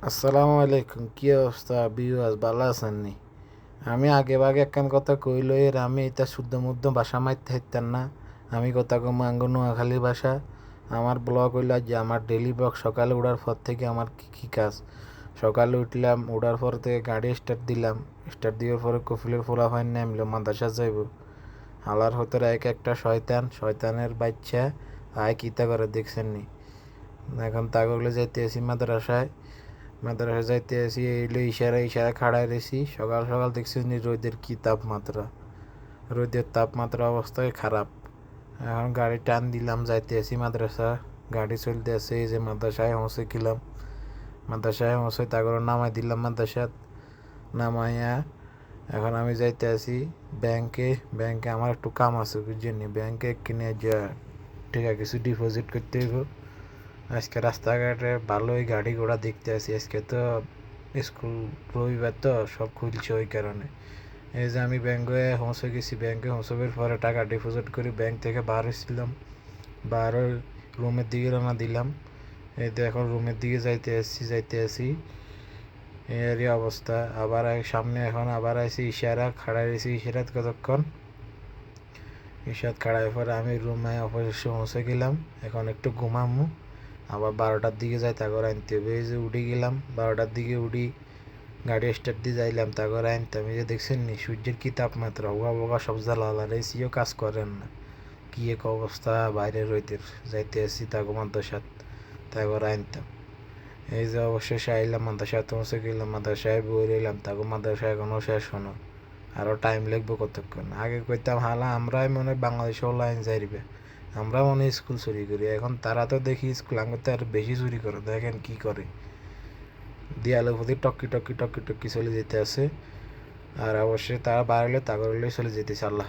আসসালামু আলাইকুম, কি অবস্থা বিওয়াস? ভালো আছেন নি? আমি আগে ভাগে একখান কথা কইল এর আমি এটা শুদ্ধ মধ্য ভাষা মারতে হাইতাম না। আমি কথা কম আঙ্গ নোয়াখালী ভাষা। আমার ব্লগ হইল যে আমার ডেলি ব্লগ। সকালে উঠার পর থেকে আমার কী কী কাজ। সকালে উঠলাম, উঠার পর থেকে গাড়ি স্টার্ট দিলাম। স্টার্ট দেওয়ার পরে কফিলের ফোলা ফাইন নামলো মাদ্রাসা যাইব। হালার হতরে এক একটা শয়তানের বাচ্চা আয় কিতা করে দেখছেন নি? এখন তাগলে যাইতে আসি মাদ্রাসায় যাইতে আসি, এইলে ইশারা খাড়ায় রয়েছি। সকাল সকাল দেখছি নি রোদের কি তাপমাত্রা। রোদের তাপমাত্রা অবস্থায় খারাপ। এখন গাড়ি টান দিলাম, যাইতে আসি মাদ্রাসা। গাড়ি চলতে আসে, এই যে মাদ্রাসায় পৌঁছে গেলাম। মাদ্রাসায় পৌঁছে তারপরে নামাই দিলাম মাদ্রাসাত। নামাইয়া এখন আমি যাইতে আসি ব্যাংকে আমার একটু কাম আছে বুঝছেন নি। ব্যাংকে কিনে যা ঠিক আছে কিছু ডিপোজিট করতে হইব। আজকে রাস্তাঘাটে ভালোই গাড়ি ঘোড়া দেখতে আসি। আজকে তো স্কুল রবিবার, তো সব খুলছে ওই কারণে। এই যে আমি ব্যাংকে পৌঁছে গেছি। ব্যাংকে পৌঁছাবার পরে টাকা ডিপোজিট করে ব্যাংক থেকে বার হয়েছিলাম। বার রুমের দিকে রওনা দিলাম। এই তো এখন রুমের দিকে যাইতে আসি এরই অবস্থা। আবার সামনে এখন আবার আইসি ইশারা খাড়াই রয়েছি। ইশারাত কতক্ষণ ইশারাত খাড়াই পরে আমি রুমে অবশেষে পৌঁছে গেলাম। এখন একটু ঘুমামু, আবার 12টার দিকে যাই তারপর আনতে হবে। এই যে উঠে গেলাম, 12টার দিকে উঠি, গাড়ি স্টার্ট দিয়ে যাইলাম তারপরে আনতাম। এই যে দেখছেন নি সূর্যের কি তাপমাত্রা, ওগা বোগা সব জ্বালা। এসিও কাজ করেন না, কি এক অবস্থা বাইরে রইতে। যাইতে আসি তাগো মাদ্রাসাত, তারপরে আনতাম। এই যে অবশেষে আইলাম মাদ্রাসায়, পৌঁছে গেলাম। মাদ্রাসায় বই রইলাম, তাগো মাদ্রাসা এখনও শেষ হনো, আরও টাইম লাগবে কতক্ষণ। আগে কইতাম হালা আমরাই মনে হয় বাংলাদেশে লাইন যাইবে, আমরা মনে হয় স্কুল চুরি করি। এখন তারা তো দেখি স্কুল আঙ্গুতে আর বেশি চুরি করে। দেখেন কি করে, দেয়ালের প্রতি টকি টকি টকি টকি চলে যেতে আছে। আর অবশ্যই তারা বাড়লে তাগর চলে যেতেছে। আল্লাহ।